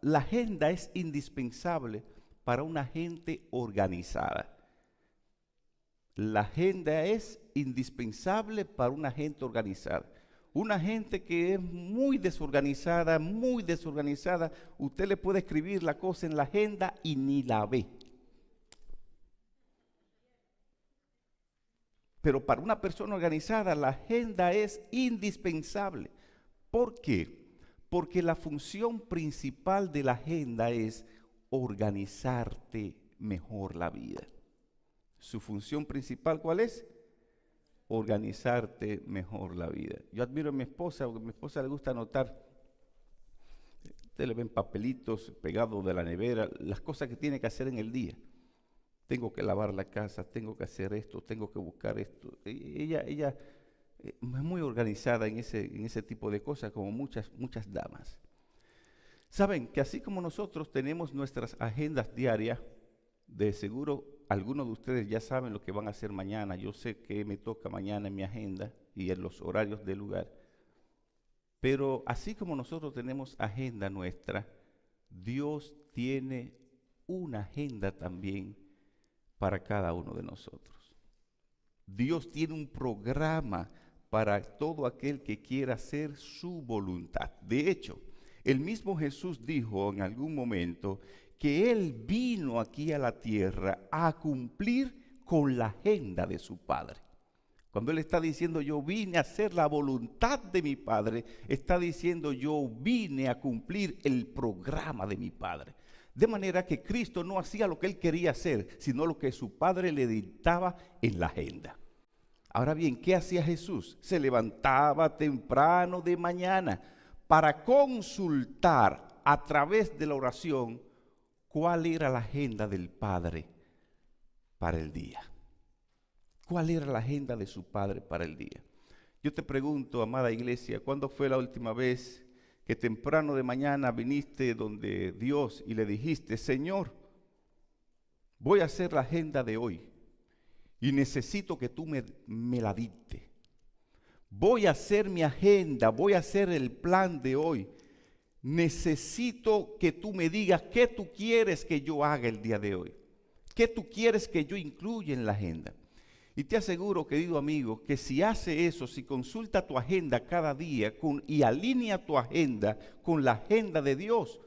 la agenda es indispensable para una gente organizada. La agenda es indispensable para una gente organizada. Una gente que es muy desorganizada, usted le puede escribir la cosa en la agenda y ni la ve. Pero para una persona organizada, la agenda es indispensable. ¿Por qué? Porque la función principal de la agenda es organizarte mejor la vida. ¿Su función principal cuál es? Organizarte mejor la vida. Yo admiro a mi esposa, porque a mi esposa le gusta anotar. Ustedes le ven papelitos pegados de la nevera, las cosas que tiene que hacer en el día. Tengo que lavar la casa, tengo que hacer esto, tengo que buscar esto. Ella es muy organizada en ese tipo de cosas, como muchas damas. Saben que así como nosotros tenemos nuestras agendas diarias, de seguro algunos de ustedes ya saben lo que van a hacer mañana. Yo sé que me toca mañana en mi agenda y en los horarios del lugar. Pero así como nosotros tenemos agenda nuestra, Dios tiene una agenda también para cada uno de nosotros. Dios tiene un programa para todo aquel que quiera hacer su voluntad. De hecho, el mismo Jesús dijo en algún momento que Él vino aquí a la tierra a cumplir con la agenda de su Padre. Cuando Él está diciendo yo vine a hacer la voluntad de mi Padre, está diciendo yo vine a cumplir el programa de mi Padre. De manera que Cristo no hacía lo que Él quería hacer, sino lo que su Padre le dictaba en la agenda. Ahora bien, ¿qué hacía Jesús? Se levantaba temprano de mañana para consultar a través de la oración cuál era la agenda del Padre para el día. ¿Cuál era la agenda de su Padre para el día? Yo te pregunto, amada iglesia, ¿cuándo fue la última vez que temprano de mañana viniste donde Dios y le dijiste, Señor, voy a hacer la agenda de hoy y necesito que tú me la dictes? Voy a hacer mi agenda, voy a hacer el plan de hoy. Necesito que tú me digas qué tú quieres que yo haga el día de hoy. ¿Qué tú quieres que yo incluya en la agenda? Y te aseguro, querido amigo, que si hace eso, si consulta tu agenda cada día y alinea tu agenda con la agenda de Dios,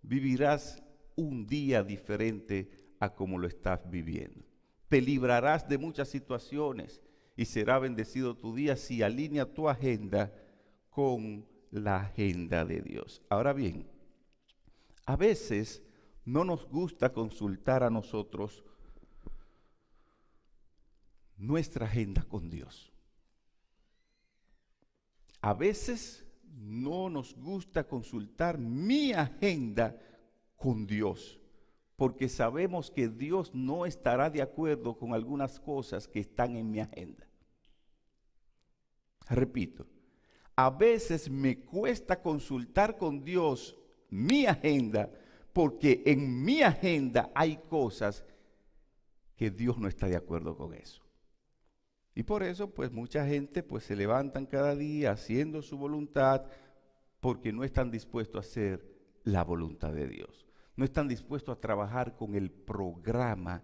vivirás un día diferente a como lo estás viviendo. Te librarás de muchas situaciones y será bendecido tu día si alinea tu agenda con la agenda de Dios. Ahora bien, a veces no nos gusta consultar a nosotros nuestra agenda con Dios. A veces no nos gusta consultar mi agenda con Dios, porque sabemos que Dios no estará de acuerdo con algunas cosas que están en mi agenda. Repito, a veces me cuesta consultar con Dios mi agenda, porque en mi agenda hay cosas que Dios no está de acuerdo con eso. Y por eso, pues mucha gente pues se levantan cada día haciendo su voluntad porque no están dispuestos a hacer la voluntad de Dios. No están dispuestos a trabajar con el programa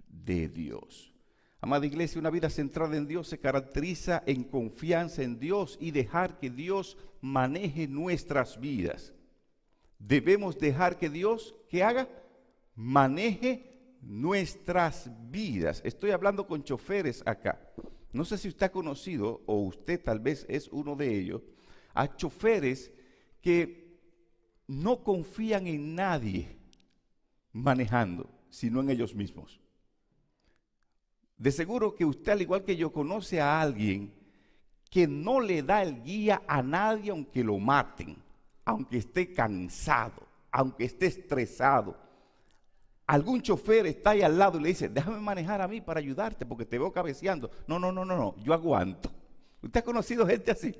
de Dios. Amada iglesia, una vida centrada en Dios se caracteriza en confianza en Dios y dejar que Dios maneje nuestras vidas. Debemos dejar que Dios, ¿qué haga? Maneje nuestras vidas. Estoy hablando con choferes acá. No sé si usted ha conocido, o usted tal vez es uno de ellos, a choferes que no confían en nadie manejando, sino en ellos mismos. De seguro que usted, al igual que yo, conoce a alguien que no le da el guía a nadie aunque lo maten, aunque esté cansado, aunque esté estresado. Algún chofer está ahí al lado y le dice, déjame manejar a mí para ayudarte porque te veo cabeceando. No, yo aguanto. ¿Usted ha conocido gente así?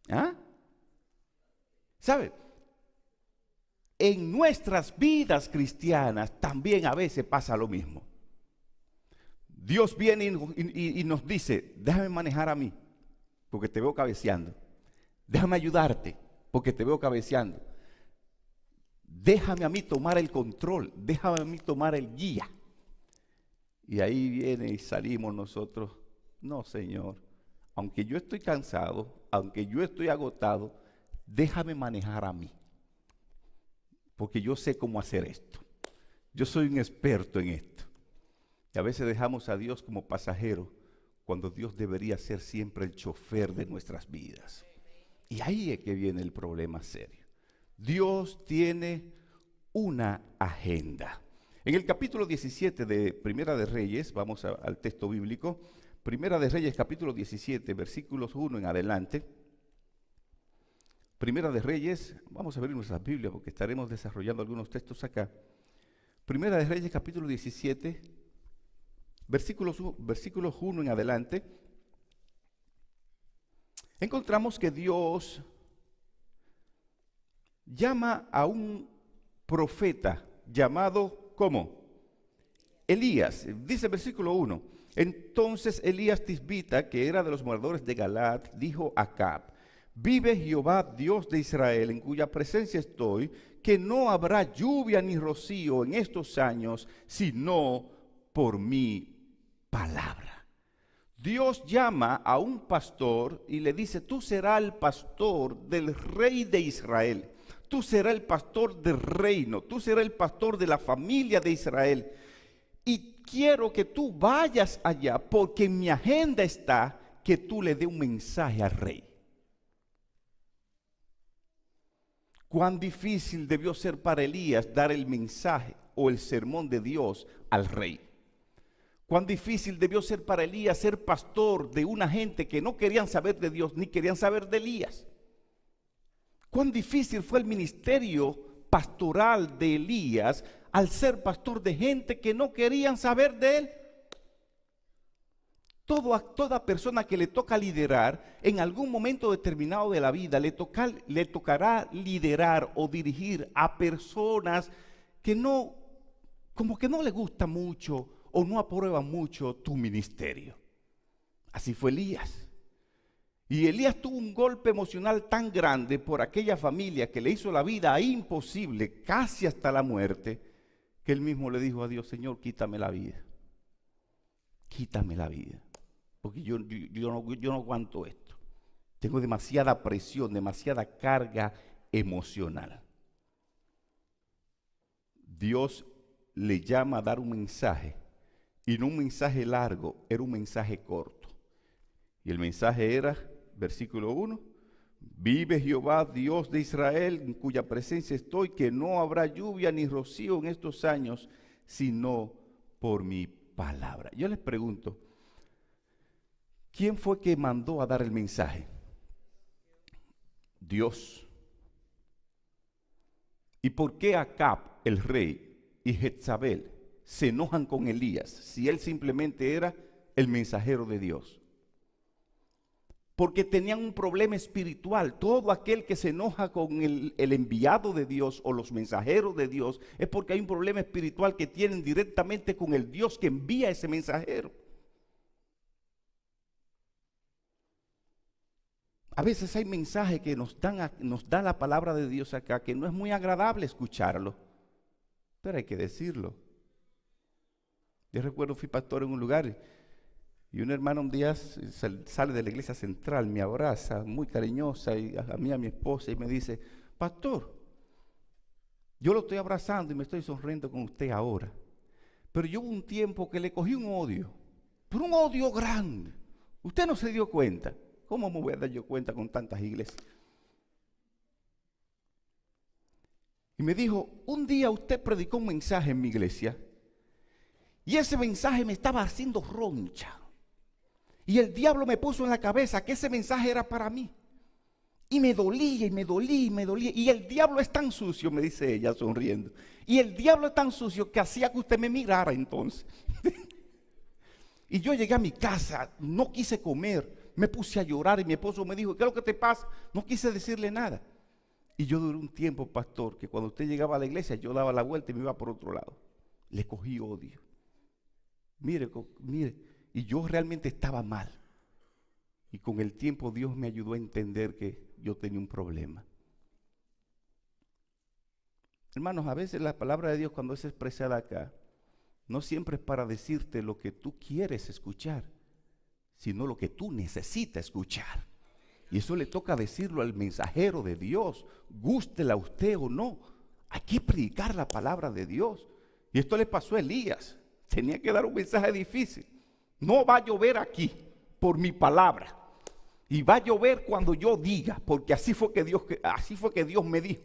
¿Ah? ¿Sabe? En nuestras vidas cristianas también a veces pasa lo mismo. Dios viene y nos dice, déjame manejar a mí porque te veo cabeceando. Déjame ayudarte porque te veo cabeceando. déjame a mí tomar el control, déjame a mí tomar el guía. Y ahí viene y salimos nosotros, no Señor, aunque yo estoy cansado, aunque yo estoy agotado, déjame manejar a mí, porque yo sé cómo hacer esto. Yo soy un experto en esto. Y a veces dejamos a Dios como pasajero, cuando Dios debería ser siempre el chofer de nuestras vidas. Y ahí es que viene el problema serio. Dios tiene una agenda. En el capítulo 17 de Primera de Reyes, vamos al texto bíblico, Primera de Reyes capítulo 17, versículos 1 en adelante. Primera de Reyes, vamos a ver nuestras Biblias porque estaremos desarrollando algunos textos acá. Primera de Reyes capítulo 17, versículos 1 en adelante. Encontramos que Dios llama a un profeta llamado, ¿cómo? Elías. Dice el versículo 1. Entonces Elías Tisbita, que era de los moradores de Galaad, dijo a Acab: vive Jehová, Dios de Israel, en cuya presencia estoy, que no habrá lluvia ni rocío en estos años, sino por mi palabra. Dios llama a un pastor y le dice: tú serás el pastor del rey de Israel. Tú serás el pastor del reino, tú serás el pastor de la familia de Israel. Y quiero que tú vayas allá porque en mi agenda está que tú le dé un mensaje al rey. Cuán difícil debió ser para Elías dar el mensaje o el sermón de Dios al rey. Cuán difícil debió ser para Elías ser pastor de una gente que no querían saber de Dios ni querían saber de Elías. Cuán difícil fue el ministerio pastoral de Elías al ser pastor de gente que no querían saber de él. Toda persona que le toca liderar, en algún momento determinado de la vida, le tocará liderar o dirigir a personas que no, como que no le gusta mucho o no aprueban mucho tu ministerio. Así fue Elías. Y Elías tuvo un golpe emocional tan grande por aquella familia que le hizo la vida imposible, casi hasta la muerte, que él mismo le dijo a Dios: Señor, quítame la vida. Quítame la vida. Porque yo no aguanto esto. Tengo demasiada presión, demasiada carga emocional. Dios le llama a dar un mensaje, y no un mensaje largo, era un mensaje corto. Y el mensaje era, versículo 1, vive Jehová, Dios de Israel, en cuya presencia estoy, que no habrá lluvia ni rocío en estos años, sino por mi palabra. Yo les pregunto, ¿quién fue que mandó a dar el mensaje? Dios. ¿Y por qué Acab, el rey, y Jezabel se enojan con Elías si él simplemente era el mensajero de Dios? Porque tenían un problema espiritual. Todo aquel que se enoja con el enviado de Dios o los mensajeros de Dios es porque hay un problema espiritual que tienen directamente con el Dios que envía ese mensajero. A veces hay mensajes que nos da la palabra de Dios acá, que no es muy agradable escucharlo, pero hay que decirlo. Yo recuerdo, fui pastor en un lugar y una hermana un día sale de la iglesia central, me abraza, muy cariñosa, y a mí, a mi esposa, y me dice: pastor, yo lo estoy abrazando y me estoy sonriendo con usted ahora, pero yo hubo un tiempo que le cogí un odio, pero un odio grande. Usted no se dio cuenta. ¿Cómo me voy a dar yo cuenta con tantas iglesias? Y me dijo: un día usted predicó un mensaje en mi iglesia y ese mensaje me estaba haciendo roncha. Y el diablo me puso en la cabeza que ese mensaje era para mí. Y me dolía, y me dolía, y me dolía. Y el diablo es tan sucio, me dice ella sonriendo. Y el diablo es tan sucio que hacía que usted me mirara entonces. Y yo llegué a mi casa, no quise comer, me puse a llorar y mi esposo me dijo: ¿qué es lo que te pasa? No quise decirle nada. Y yo duré un tiempo, pastor, que cuando usted llegaba a la iglesia yo daba la vuelta y me iba por otro lado. Le cogí odio. Mire, y yo realmente estaba mal. Y con el tiempo Dios me ayudó a entender que yo tenía un problema. Hermanos, a veces la palabra de Dios cuando es expresada acá, no siempre es para decirte lo que tú quieres escuchar, sino lo que tú necesitas escuchar. Y eso le toca decirlo al mensajero de Dios, gústela a usted o no. Hay que predicar la palabra de Dios. Y esto le pasó a Elías. Tenía que dar un mensaje difícil. No va a llover aquí por mi palabra. Y va a llover cuando yo diga, porque así fue que Dios me dijo.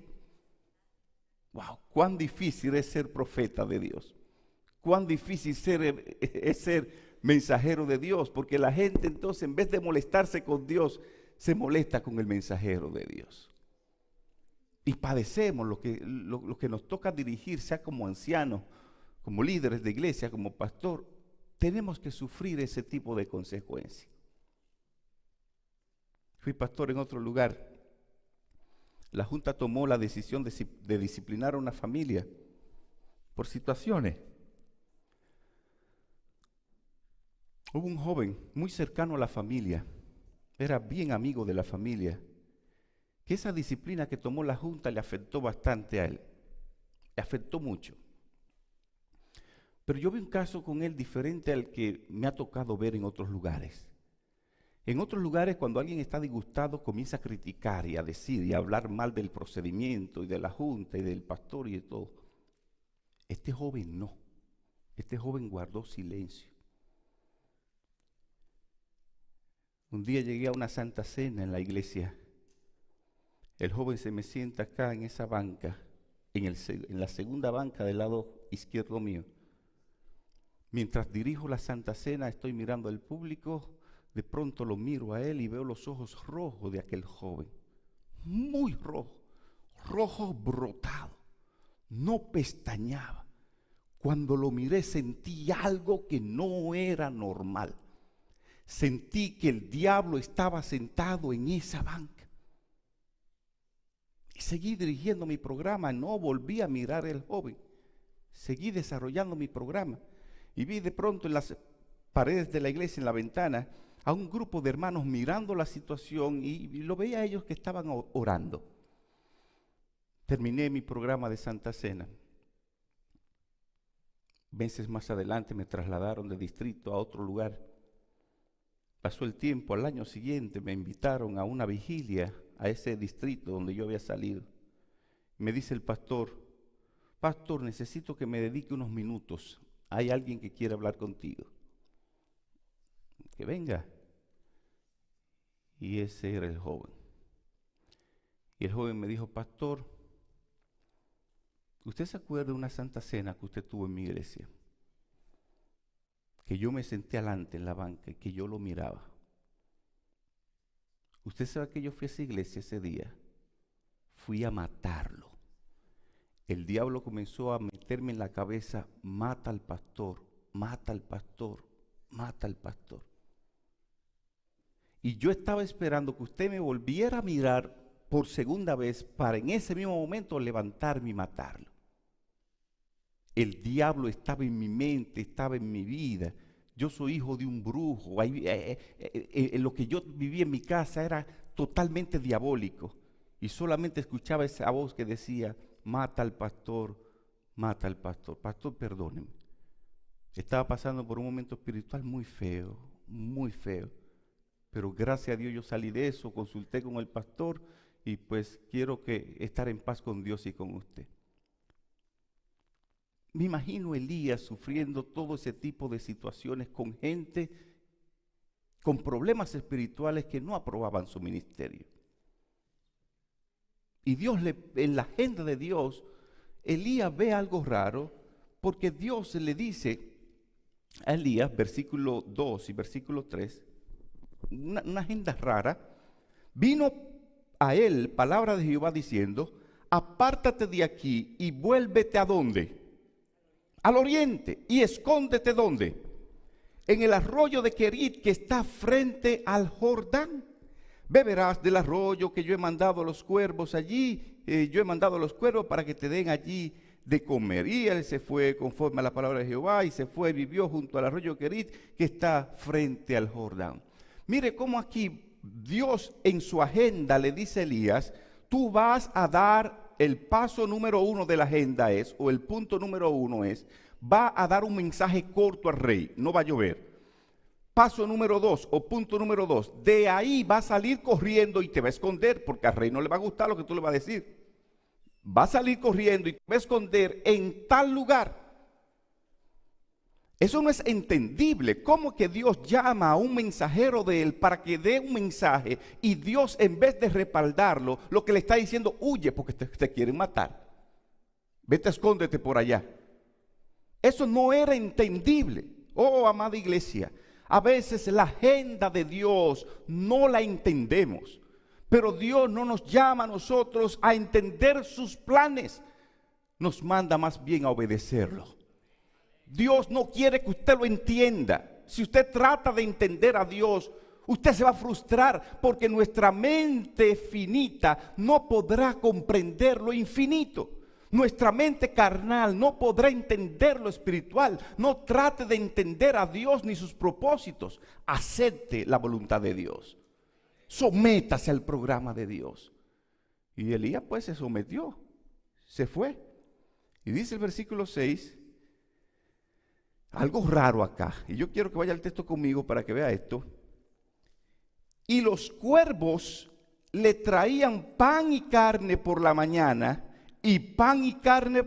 Wow, cuán difícil es ser profeta de Dios. Cuán difícil es ser mensajero de Dios, porque la gente entonces en vez de molestarse con Dios, se molesta con el mensajero de Dios. Y padecemos lo que nos toca dirigir, sea como ancianos, como líderes de iglesia, como pastor, tenemos que sufrir ese tipo de consecuencias. Fui pastor en otro lugar. La junta tomó la decisión de disciplinar a una familia por situaciones. Hubo un joven muy cercano a la familia, era bien amigo de la familia, que esa disciplina que tomó la junta le afectó bastante a él, le afectó mucho. Pero yo vi un caso con él diferente al que me ha tocado ver en otros lugares. En otros lugares, cuando alguien está disgustado, comienza a criticar y a decir y a hablar mal del procedimiento y de la junta y del pastor y de todo. Este joven no, este joven guardó silencio. Un día llegué a una santa cena en la iglesia. El joven se me sienta acá en esa banca, en la segunda banca del lado izquierdo mío. Mientras dirijo la santa cena, estoy mirando al público, de pronto lo miro a él y veo los ojos rojos de aquel joven. Muy rojo, rojo brotado, no pestañaba. Cuando lo miré sentí algo que no era normal. Sentí que el diablo estaba sentado en esa banca. Y seguí dirigiendo mi programa, no volví a mirar al joven. Seguí desarrollando mi programa. Y vi de pronto en las paredes de la iglesia, en la ventana, a un grupo de hermanos mirando la situación y lo veía a ellos que estaban orando. Terminé mi programa de Santa Cena. Meses más adelante me trasladaron de distrito a otro lugar. Pasó el tiempo, al año siguiente me invitaron a una vigilia a ese distrito donde yo había salido. Me dice el pastor, necesito que me dedique unos minutos. Hay alguien que quiere hablar contigo. Que venga. Y ese era el joven. Y el joven me dijo, pastor, ¿usted se acuerda de una santa cena que usted tuvo en mi iglesia? Que yo me senté adelante en la banca y que yo lo miraba. Usted sabe que yo fui a esa iglesia ese día. Fui a matarlo. El diablo comenzó a meterme en la cabeza, mata al pastor, mata al pastor, mata al pastor. Y yo estaba esperando que usted me volviera a mirar por segunda vez para en ese mismo momento levantarme y matarlo. El diablo estaba en mi mente, estaba en mi vida. Yo soy hijo de un brujo. Lo que yo vivía en mi casa era totalmente diabólico. Y solamente escuchaba esa voz que decía, mata al pastor, mata al pastor. Pastor, perdóneme. Estaba pasando por un momento espiritual muy feo, muy feo. Pero gracias a Dios yo salí de eso, consulté con el pastor y pues quiero estar en paz con Dios y con usted. Me imagino a Elías sufriendo todo ese tipo de situaciones con gente con problemas espirituales que no aprobaban su ministerio. Y Dios en la agenda de Dios, Elías ve algo raro porque Dios le dice a Elías, versículo 2 y versículo 3, una agenda rara. Vino a él palabra de Jehová diciendo, apártate de aquí y vuélvete ¿a dónde? Al oriente, y escóndete ¿dónde? En el arroyo de Querit que está frente al Jordán. Beberás del arroyo que yo he mandado a los cuervos allí, yo he mandado a los cuervos para que te den allí de comer. Y él se fue conforme a la palabra de Jehová y se fue y vivió junto al arroyo Querit que está frente al Jordán. Mire cómo aquí Dios en su agenda le dice a Elías, tú vas a dar el paso número 1 de la agenda es, o el punto número 1 es, va a dar un mensaje corto al rey, no va a llover. Paso número 2 o punto número 2, de ahí va a salir corriendo y te va a esconder, porque al rey no le va a gustar lo que tú le vas a decir. Va a salir corriendo y te va a esconder en tal lugar. Eso no es entendible. ¿Cómo que Dios llama a un mensajero de él para que dé un mensaje y Dios, en vez de respaldarlo, lo que le está diciendo, huye porque te quieren matar? Vete, escóndete por allá. Eso no era entendible. Oh, amada iglesia, a veces la agenda de Dios no la entendemos, pero Dios no nos llama a nosotros a entender sus planes, nos manda más bien a obedecerlo. Dios no quiere que usted lo entienda. Si usted trata de entender a Dios, usted se va a frustrar porque nuestra mente finita no podrá comprender lo infinito. Nuestra mente carnal no podrá entender lo espiritual. No trate de entender a Dios ni sus propósitos. Acepte la voluntad de Dios. Sométase al programa de Dios. Y Elías pues se sometió, se fue. Y dice el versículo 6, algo raro acá, y yo quiero que vaya al texto conmigo para que vea esto. Y los cuervos le traían pan y carne por la mañana, y pan y carne,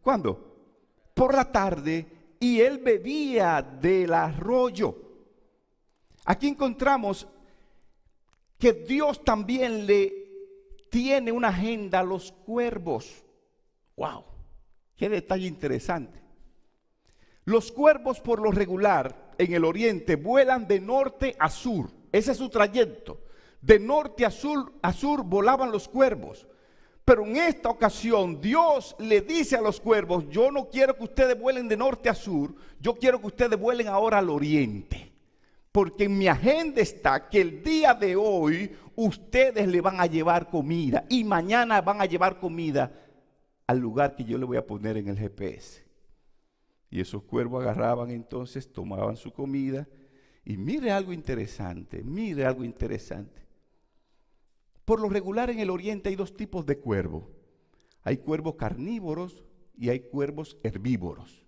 ¿cuándo? Por la tarde, y él bebía del arroyo. Aquí encontramos que Dios también le tiene una agenda a los cuervos. ¡Wow! ¡Qué detalle interesante! Los cuervos por lo regular en el oriente vuelan de norte a sur. Ese es su trayecto. De norte a sur volaban los cuervos. Pero en esta ocasión Dios le dice a los cuervos, yo no quiero que ustedes vuelen de norte a sur, yo quiero que ustedes vuelen ahora al oriente. Porque en mi agenda está que el día de hoy ustedes le van a llevar comida y mañana van a llevar comida al lugar que yo le voy a poner en el GPS. Y esos cuervos agarraban entonces, tomaban su comida. Y mire algo interesante, mire algo interesante. Por lo regular en el oriente hay dos tipos de cuervos. Hay cuervos carnívoros y hay cuervos herbívoros.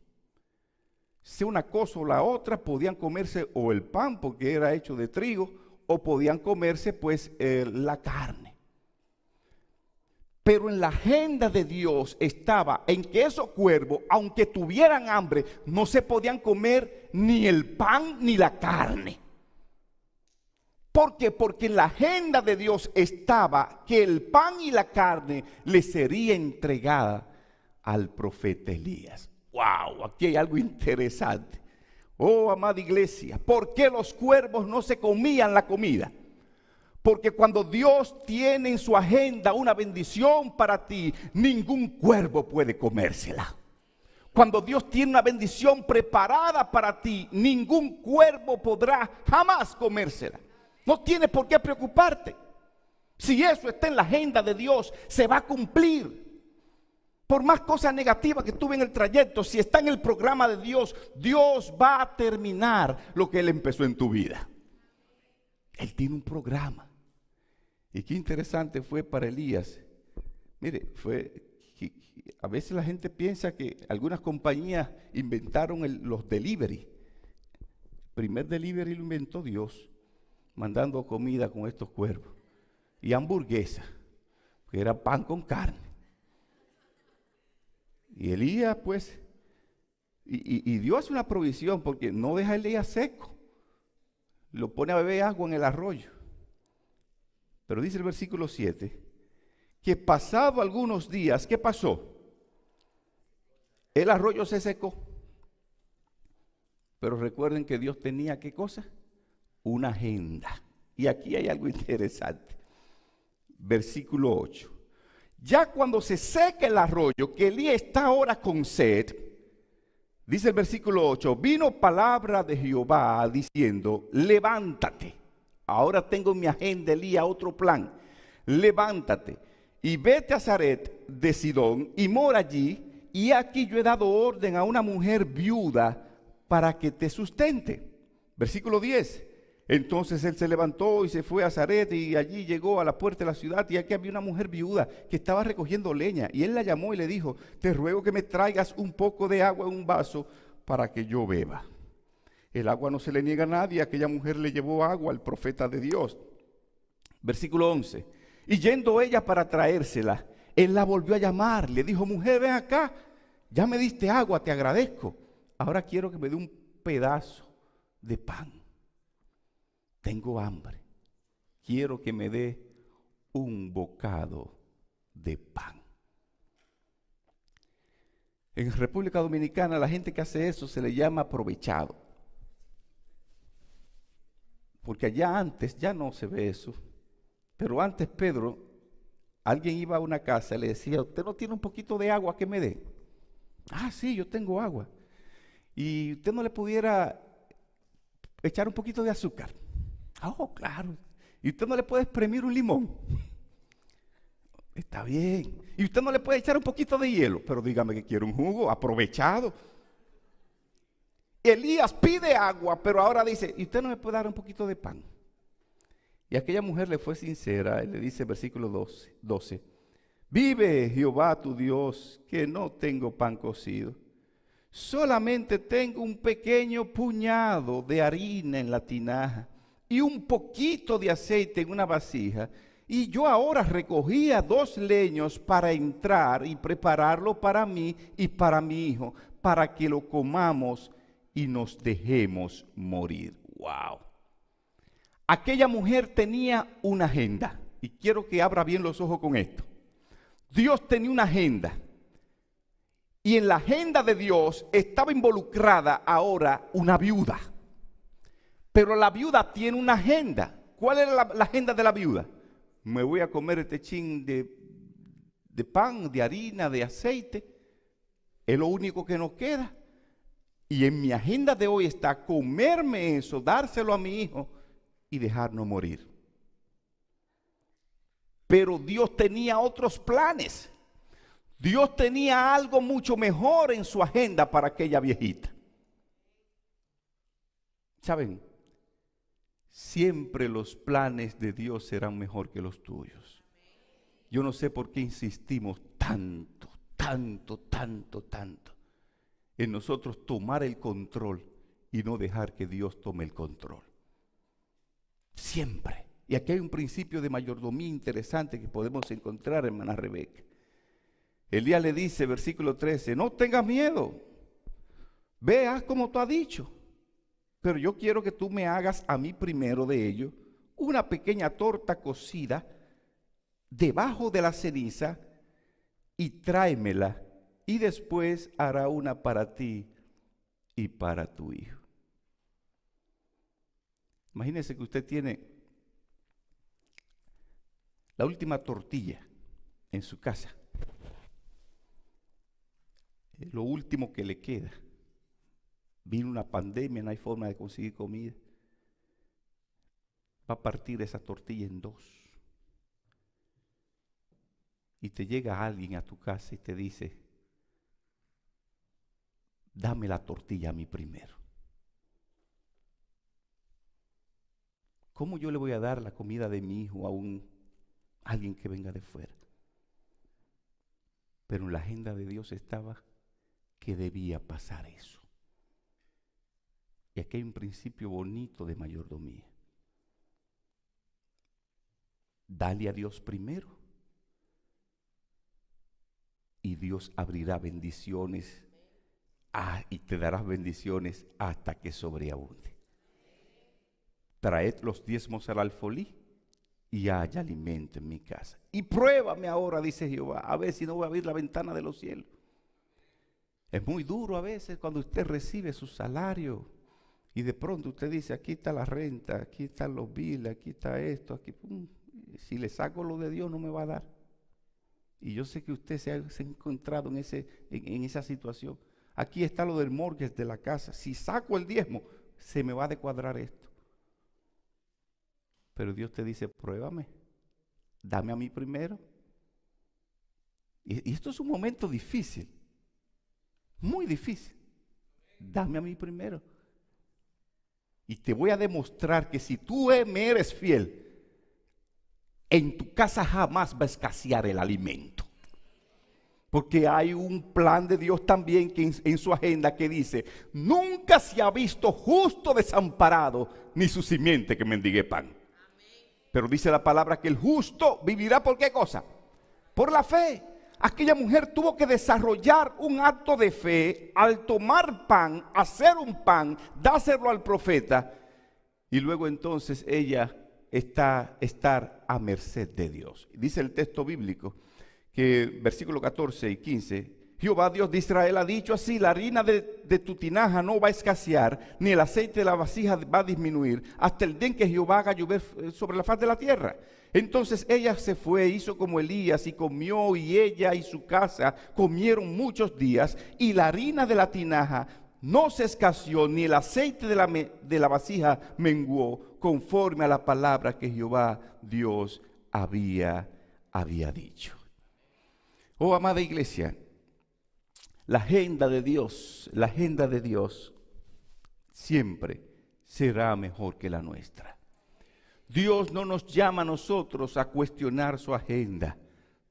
Sea una cosa o la otra, podían comerse o el pan porque era hecho de trigo, o podían comerse pues la carne. Pero en la agenda de Dios estaba en que esos cuervos, aunque tuvieran hambre, no se podían comer ni el pan ni la carne. ¿Por qué? Porque en la agenda de Dios estaba que el pan y la carne le sería entregada al profeta Elías. ¡Wow! Aquí hay algo interesante. Oh, amada iglesia, ¿por qué los cuervos no se comían la comida? Porque cuando Dios tiene en su agenda una bendición para ti, ningún cuervo puede comérsela. Cuando Dios tiene una bendición preparada para ti, ningún cuervo podrá jamás comérsela. No tienes por qué preocuparte. Si eso está en la agenda de Dios, se va a cumplir. Por más cosas negativas que tuve en el trayecto, si está en el programa de Dios, Dios va a terminar lo que Él empezó en tu vida. Él tiene un programa. Y qué interesante fue para Elías. Mire, a veces la gente piensa que algunas compañías inventaron los delivery. El primer delivery lo inventó Dios, mandando comida con estos cuervos. Y hamburguesa, que era pan con carne. Y Elías pues, y Dios hace una provisión porque no deja a Elías seco. Lo pone a beber agua en el arroyo. Pero dice el versículo 7, que pasado algunos días, ¿qué pasó? El arroyo se secó. Pero recuerden que Dios tenía, ¿qué cosa? Una agenda. Y aquí hay algo interesante. Versículo 8. Ya cuando se seca el arroyo, que Elías está ahora con sed, dice el versículo 8, vino palabra de Jehová diciendo, levántate. Ahora tengo en mi agenda, Elías, otro plan. Levántate y vete a Zaret de Sidón y mora allí. Y aquí yo he dado orden a una mujer viuda para que te sustente. Versículo 10. Entonces él se levantó y se fue a Zaret, y allí llegó a la puerta de la ciudad, y aquí había una mujer viuda que estaba recogiendo leña, y él la llamó y le dijo: te ruego que me traigas un poco de agua en un vaso para que yo beba. El agua no se le niega a nadie. Aquella mujer le llevó agua al profeta de Dios. Versículo 11. Y yendo ella para traérsela, él la volvió a llamar, le dijo: mujer, ven acá, ya me diste agua, te agradezco. Ahora quiero que me dé un pedazo de pan. Tengo hambre. Quiero que me dé un bocado de pan. En República Dominicana, la gente que hace eso se le llama aprovechado. Porque allá antes ya no se ve eso. Pero antes, Pedro, alguien iba a una casa y le decía: ¿usted no tiene un poquito de agua que me dé? Ah, sí, yo tengo agua. ¿Y usted no le pudiera echar un poquito de azúcar? Oh, claro. ¿Y usted no le puede exprimir un limón? Está bien. ¿Y usted no le puede echar un poquito de hielo? Pero dígame que quiere un jugo aprovechado. Elías pide agua, pero ahora dice: ¿y usted no me puede dar un poquito de pan? Y aquella mujer le fue sincera y le dice, versículo 12: vive Jehová tu Dios, que no tengo pan cocido. Solamente tengo un pequeño puñado de harina en la tinaja y un poquito de aceite en una vasija. Y yo ahora recogía 2 leños para entrar y prepararlo para mí y para mi hijo, para que lo comamos y nos dejemos morir. ¡Wow! Aquella mujer tenía una agenda. Y quiero que abra bien los ojos con esto. Dios tenía una agenda. Y en la agenda de Dios estaba involucrada ahora una viuda. Pero la viuda tiene una agenda. ¿Cuál era la agenda de la viuda? Me voy a comer este chin de pan, de harina, de aceite. Es lo único que nos queda. Y en mi agenda de hoy está comerme eso, dárselo a mi hijo y dejarnos morir. Pero Dios tenía otros planes. Dios tenía algo mucho mejor en su agenda para aquella viejita. ¿Saben? Siempre los planes de Dios serán mejor que los tuyos. Yo no sé por qué insistimos tanto en nosotros tomar el control y no dejar que Dios tome el control. Siempre. Y aquí hay un principio de mayordomía interesante que podemos encontrar, hermana Rebeca. Elías le dice, versículo 13, no tengas miedo, veas como tú has dicho, pero yo quiero que tú me hagas a mí primero de ello una pequeña torta cocida debajo de la ceniza y tráemela, y después hará una para ti y para tu hijo. Imagínese que usted tiene la última tortilla en su casa. Es lo último que le queda. Vino una pandemia, no hay forma de conseguir comida. Va a partir esa tortilla en 2. Y te llega alguien a tu casa y te dice, dame la tortilla a mí primero. ¿Cómo yo le voy a dar la comida de mi hijo a alguien que venga de fuera? Pero en la agenda de Dios estaba que debía pasar eso. Y aquí hay un principio bonito de mayordomía. Dale a Dios primero y Dios abrirá bendiciones y te dará bendiciones hasta que sobreabunde. Traed los diezmos al alfolí y haya alimento en mi casa. Y pruébame ahora, dice Jehová, a ver si no voy a abrir la ventana de los cielos. Es muy duro a veces cuando usted recibe su salario y de pronto usted dice, aquí está la renta, aquí están los biles, aquí está esto, aquí, si le saco lo de Dios no me va a dar. Y yo sé que usted se ha encontrado en esa situación. Aquí está lo del mortgage de la casa. Si saco el diezmo, se me va a descuadrar esto. Pero Dios te dice, pruébame, dame a mí primero. Y esto es un momento difícil, muy difícil. Dame a mí primero. Y te voy a demostrar que si tú me eres fiel, en tu casa jamás va a escasear el alimento. Porque hay un plan de Dios también que en su agenda que dice: nunca se ha visto justo desamparado, ni su simiente que mendigue pan. Pero dice la palabra que el justo vivirá ¿por qué cosa? Por la fe. Aquella mujer tuvo que desarrollar un acto de fe al tomar pan, hacer un pan, dárselo al profeta, y luego entonces ella estar a merced de Dios. Dice el texto bíblico que versículos 14 y 15: Jehová Dios de Israel ha dicho así: la harina de tu tinaja no va a escasear, ni el aceite de la vasija va a disminuir, hasta el día en que Jehová haga llover sobre la faz de la tierra. Entonces ella se fue, hizo como Elías y comió, y ella y su casa comieron muchos días, y la harina de la tinaja no se escaseó, ni el aceite de la vasija menguó, conforme a la palabra que Jehová Dios había dicho. Oh, amada iglesia, la agenda de Dios siempre será mejor que la nuestra. Dios no nos llama a nosotros a cuestionar su agenda.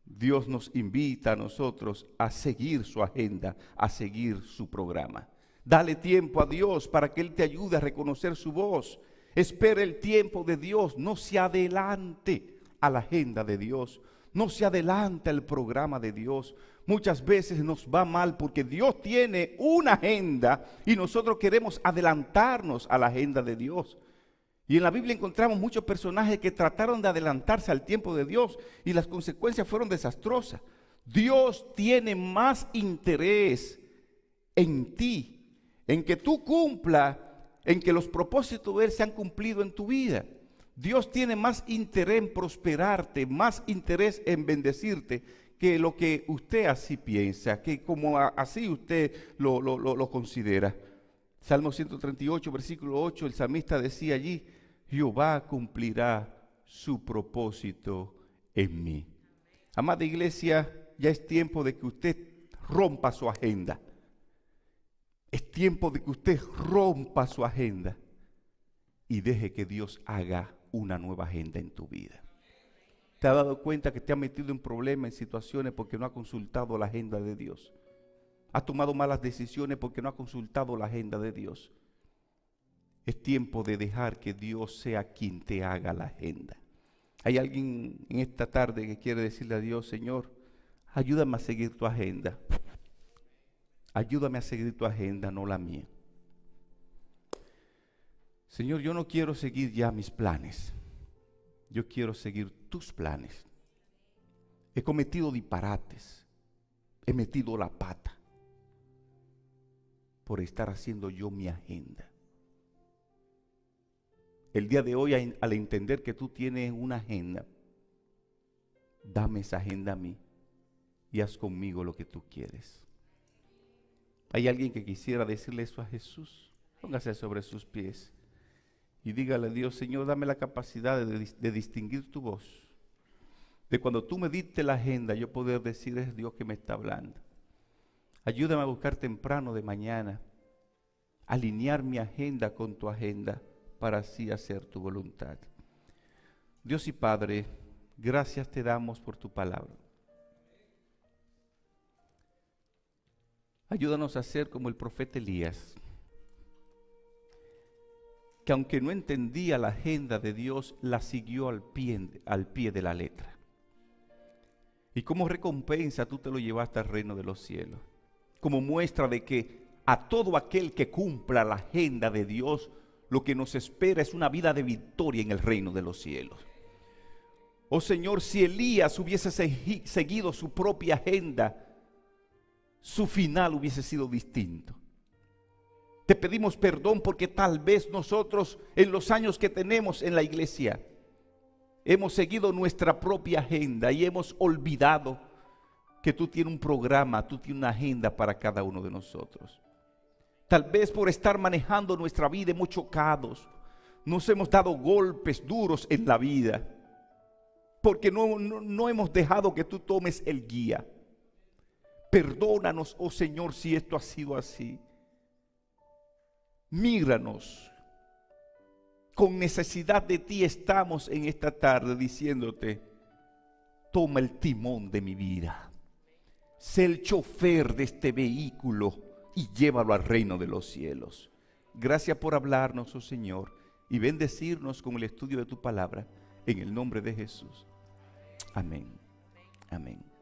Dios nos invita a nosotros a seguir su agenda, a seguir su programa. Dale tiempo a Dios para que Él te ayude a reconocer su voz. Espera el tiempo de Dios, no se adelante a la agenda de Dios. No se adelanta el programa de Dios. Muchas veces nos va mal porque Dios tiene una agenda y nosotros queremos adelantarnos a la agenda de Dios. Y en la Biblia encontramos muchos personajes que trataron de adelantarse al tiempo de Dios y las consecuencias fueron desastrosas. Dios tiene más interés en ti, en que tú cumplas, en que los propósitos de Él sean cumplidos en tu vida. Dios tiene más interés en prosperarte, más interés en bendecirte, que lo que usted así piensa, que como así usted lo considera. Salmo 138, versículo 8, el salmista decía allí: Jehová cumplirá su propósito en mí. Amada iglesia, ya es tiempo de que usted rompa su agenda. Es tiempo de que usted rompa su agenda y deje que Dios haga una nueva agenda en tu vida. ¿Te has dado cuenta que te has metido en problemas, en situaciones porque no has consultado la agenda de Dios? ¿Has tomado malas decisiones porque no has consultado la agenda de Dios? Es tiempo de dejar que Dios sea quien te haga la agenda. Hay alguien en esta tarde que quiere decirle a Dios: Señor, ayúdame a seguir tu agenda. Ayúdame a seguir tu agenda, no la mía. Señor, yo no quiero seguir ya mis planes. Yo quiero seguir tus planes. He cometido disparates. He metido la pata por estar haciendo yo mi agenda. El día de hoy, al entender que tú tienes una agenda, dame esa agenda a mí y haz conmigo lo que tú quieres. ¿Hay alguien que quisiera decirle eso a Jesús? Póngase sobre sus pies y dígale a Dios: Señor, dame la capacidad de distinguir tu voz. De cuando tú me diste la agenda, yo poder decir: es Dios que me está hablando. Ayúdame a buscar temprano de mañana, alinear mi agenda con tu agenda, para así hacer tu voluntad. Dios y Padre, gracias te damos por tu palabra. Ayúdanos a ser como el profeta Elías, que aunque no entendía la agenda de Dios, la siguió al pie de la letra. Y como recompensa tú te lo llevaste al reino de los cielos, como muestra de que a todo aquel que cumpla la agenda de Dios, lo que nos espera es una vida de victoria en el reino de los cielos. Oh Señor, si Elías hubiese seguido su propia agenda, su final hubiese sido distinto. Te pedimos perdón porque tal vez nosotros, en los años que tenemos en la iglesia, hemos seguido nuestra propia agenda y hemos olvidado que tú tienes un programa, tú tienes una agenda para cada uno de nosotros. Tal vez por estar manejando nuestra vida hemos chocados, nos hemos dado golpes duros en la vida, porque no hemos dejado que tú tomes el guía. Perdónanos, oh Señor, si esto ha sido así. Míranos con necesidad de ti estamos en esta tarde diciéndote: toma el timón de mi vida. Sé el chofer de este vehículo y llévalo al reino de los cielos. Gracias por hablarnos, oh Señor, y bendecirnos con el estudio de tu palabra. En el nombre de Jesús. Amén. Amén.